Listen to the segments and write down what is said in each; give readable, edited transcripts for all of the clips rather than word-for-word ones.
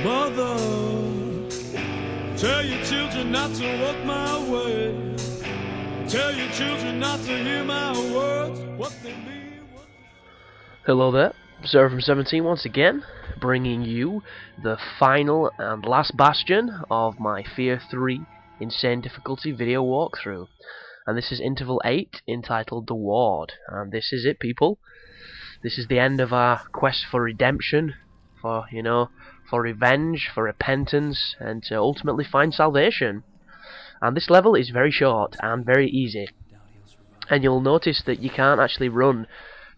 Mother, tell your children not to walk my way. Tell your children not to hear my words. What they mean. Hello there, Observer from 17 once again, bringing you the final and last bastion of my F.E.A.R 3 Insane Difficulty video walkthrough. And this is interval 8, entitled The Ward. And this is it, people. This is the end of our quest for redemption, for revenge, for repentance, and to ultimately find salvation. And this level is very short and very easy. And you'll notice that you can't actually run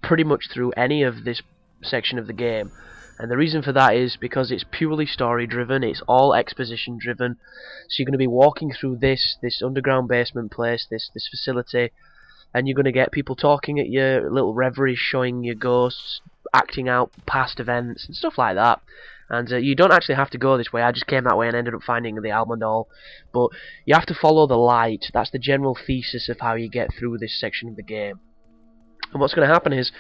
pretty much through any of this section of the game. And the reason for that is because it's purely story driven, it's all exposition driven. So you're going to be walking through this underground basement place, this facility, and you're going to get people talking at you, little reveries showing you ghosts, acting out past events and stuff like that. And you don't actually have to go this way. I just came that way and ended up finding the Alma doll. But you have to follow the light. That's the general thesis of how you get through this section of the game. And what's going to happen is,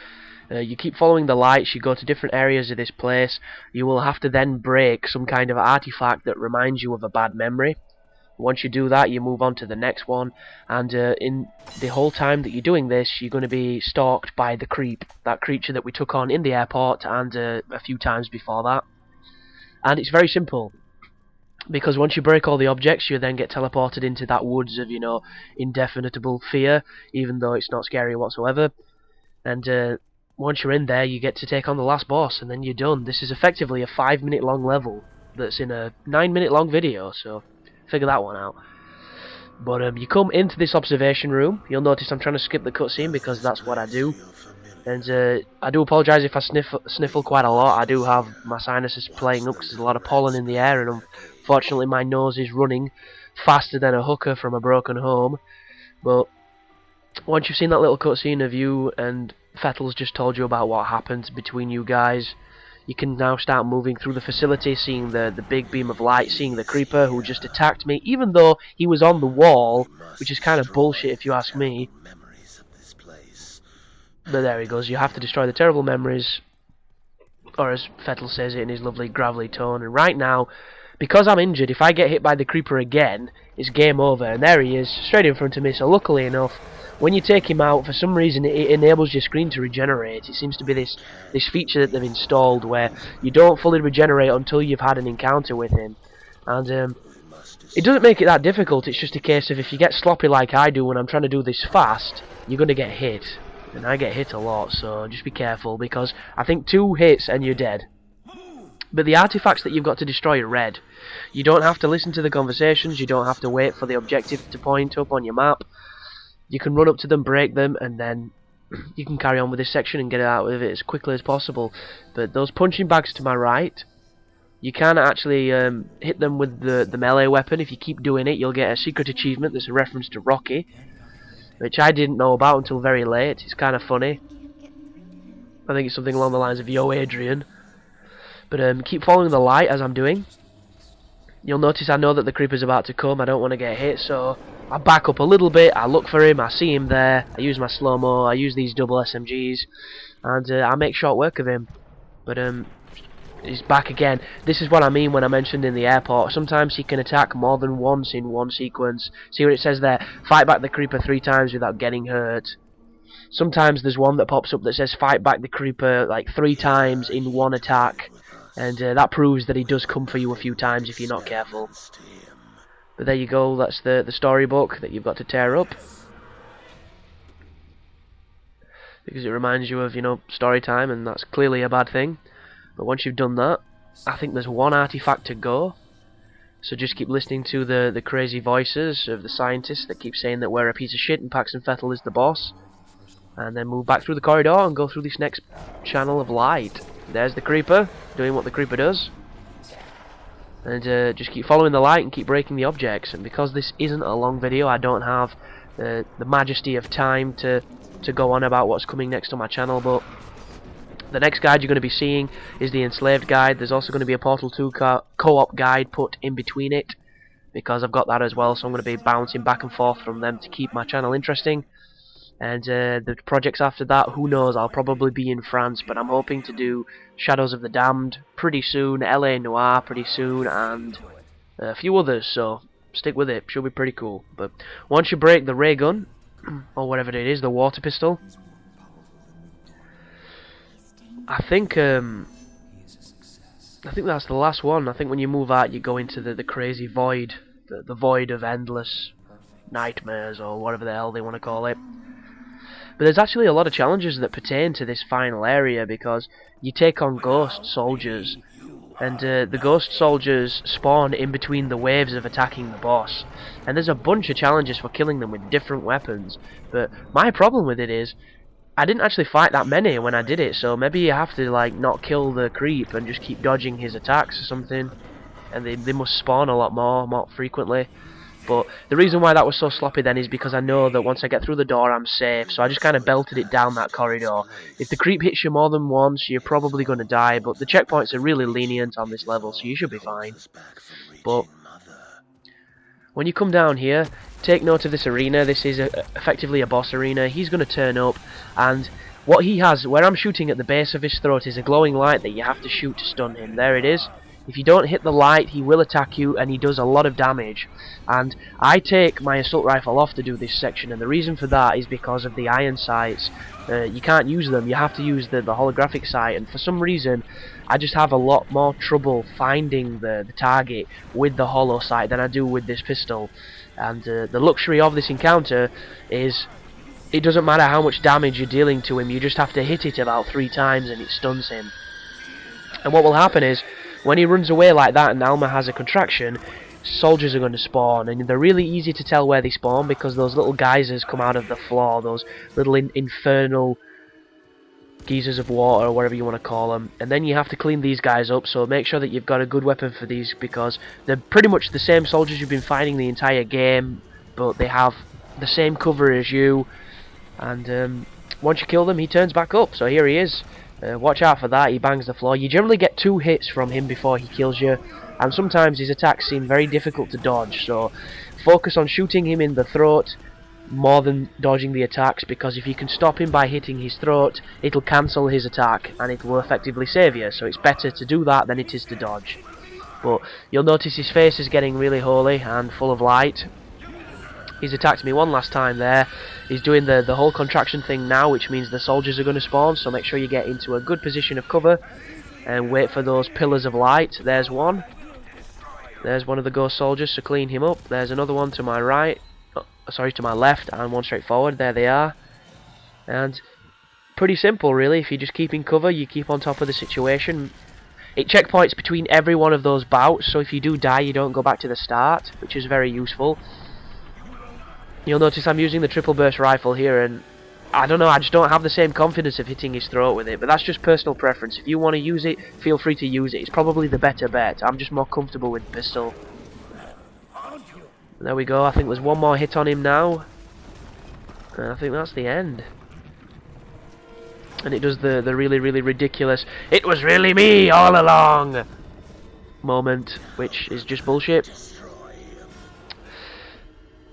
you keep following the lights, you go to different areas of this place. You will have to then break some kind of artifact that reminds you of a bad memory. Once you do that, you move on to the next one, and in the whole time that you're doing this, you're going to be stalked by the creep, that creature that we took on in the airport and a few times before that. And it's very simple, because once you break all the objects, you then get teleported into that woods of, indefinable fear, even though it's not scary whatsoever. And once you're in there, you get to take on the last boss, and then you're done. This is effectively a 5-minute long level that's in a 9-minute long video, so figure that one out. But you come into this observation room. You'll notice I'm trying to skip the cutscene because that's what I do. And I do apologise if I sniffle quite a lot. I do have my sinuses playing up because there's a lot of pollen in the air, and unfortunately my nose is running faster than a hooker from a broken home. But once you've seen that little cutscene of you and Fettel's just told you about what happened between you guys, you can now start moving through the facility, seeing the big beam of light, seeing the creeper who just attacked me, even though he was on the wall, which is kind of bullshit if you ask me. But there he goes. You have to destroy the terrible memories, or as Fettel says it in his lovely gravelly tone. And right now, because I'm injured, if I get hit by the creeper again, it's game over. And there he is, straight in front of me. So luckily enough, when you take him out, for some reason it enables your screen to regenerate. It seems to be this feature that they've installed where you don't fully regenerate until you've had an encounter with him. And it doesn't make it that difficult. It's just a case of if you get sloppy like I do when I'm trying to do this fast, you're going to get hit. And I get hit a lot, so just be careful, because I think 2 hits and you're dead. But the artifacts that you've got to destroy are red. You don't have to listen to the conversations, you don't have to wait for the objective to point up on your map. You can run up to them, break them, and then you can carry on with this section and get out of it as quickly as possible. But those punching bags to my right, you can actually hit them with the melee weapon. If you keep doing it, you'll get a secret achievement that's a reference to Rocky, which I didn't know about until very late. It's kind of funny. I think it's something along the lines of "Yo, Adrian." But keep following the light as I'm doing. You'll notice I know that the creeper's about to come. I don't want to get hit, so I back up a little bit. I look for him. I see him there. I use my slow-mo. I use these double SMGs, and I make short work of him. But he's back again. This is what I mean when I mentioned in the airport. Sometimes he can attack more than once in one sequence. See what it says there? Fight back the creeper 3 times without getting hurt. Sometimes there's one that pops up that says fight back the creeper like 3 times in one attack. And that proves that he does come for you a few times if you're not careful. But there you go. That's the storybook that you've got to tear up. Because it reminds you of, story time, and that's clearly a bad thing. But once you've done that, I think there's 1 artifact to go. So just keep listening to the crazy voices of the scientists that keep saying that we're a piece of shit and Paxton Fettel is the boss. And then move back through the corridor and go through this next channel of light. There's the creeper, doing what the creeper does. And just keep following the light and keep breaking the objects. And because this isn't a long video, I don't have the majesty of time to go on about what's coming next on my channel, but the next guide you're going to be seeing is the Enslaved guide. There's also going to be a Portal 2 co-op guide put in between it, because I've got that as well, so I'm going to be bouncing back and forth from them to keep my channel interesting. And the projects after that, who knows, I'll probably be in France, but I'm hoping to do Shadows of the Damned pretty soon, L.A. Noire pretty soon, and a few others, so stick with it, should be pretty cool. But once you break the ray gun, or whatever it is, the water pistol, I think that's the last one. I think when you move out, you go into the crazy void, the void of endless nightmares, or whatever the hell they want to call it. But there's actually a lot of challenges that pertain to this final area, because you take on ghost soldiers, and the ghost soldiers spawn in between the waves of attacking the boss. And there's a bunch of challenges for killing them with different weapons. But my problem with it is, I didn't actually fight that many when I did it, so maybe you have to like not kill the creep and just keep dodging his attacks or something. And they must spawn a lot more frequently. But the reason why that was so sloppy then is because I know that once I get through the door I'm safe, so I just kind of belted it down that corridor. If the creep hits you more than once, you're probably going to die, but the checkpoints are really lenient on this level, so you should be fine. But when you come down here, take note of this arena. This is effectively a boss arena. He's going to turn up, and what he has, where I'm shooting at the base of his throat, is a glowing light that you have to shoot to stun him. There it is. If you don't hit the light, he will attack you, and he does a lot of damage. And I take my assault rifle off to do this section, and the reason for that is because of the iron sights. You can't use them, you have to use the holographic sight, and for some reason I just have a lot more trouble finding the target with the holo sight than I do with this pistol. And the luxury of this encounter is it doesn't matter how much damage you're dealing to him, you just have to hit it about 3 times and it stuns him. And what will happen is, when he runs away like that and Alma has a contraction, soldiers are going to spawn, and they're really easy to tell where they spawn because those little geysers come out of the floor, those little infernal geysers of water, or whatever you want to call them. And then you have to clean these guys up, so make sure that you've got a good weapon for these, because they're pretty much the same soldiers you've been fighting the entire game, but they have the same cover as you, and once you kill them he turns back up. So here he is. Watch out for that, he bangs the floor. You generally get 2 hits from him before he kills you, and sometimes his attacks seem very difficult to dodge, so focus on shooting him in the throat more than dodging the attacks, because if you can stop him by hitting his throat, it'll cancel his attack and it will effectively save you, so it's better to do that than it is to dodge. But you'll notice his face is getting really holy and full of light. He's attacked me one last time there. He's doing the whole contraction thing now, which means the soldiers are going to spawn, so make sure you get into a good position of cover and wait for those pillars of light. There's one. There's one of the ghost soldiers, so clean him up. There's another one to my right. Oh, sorry, to my left, and one straight forward. There they are. And pretty simple, really. If you just keep in cover, you keep on top of the situation. It checkpoints between every one of those bouts, so if you do die, you don't go back to the start, which is very useful. You'll notice I'm using the triple burst rifle here, and I don't know, I just don't have the same confidence of hitting his throat with it, but that's just personal preference. If you want to use it, feel free to use it. It's probably the better bet. I'm just more comfortable with the pistol. There we go, I think there's one more hit on him now, and I think that's the end. And it does the really ridiculous "it was really me all along" moment, which is just bullshit.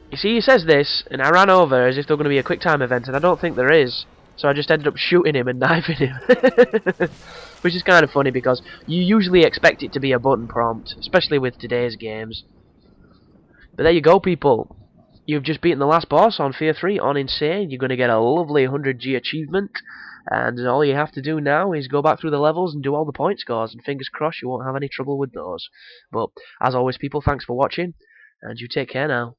You see, he says this, and I ran over as if there were going to be a quick time event, and I don't think there is. So I just ended up shooting him and knifing him. Which is kind of funny, because you usually expect it to be a button prompt, especially with today's games. But there you go, people. You've just beaten the last boss on F.E.A.R 3 on Insane. You're going to get a lovely 100G achievement. And all you have to do now is go back through the levels and do all the point scores, and fingers crossed you won't have any trouble with those. But, as always, people, thanks for watching, and you take care now.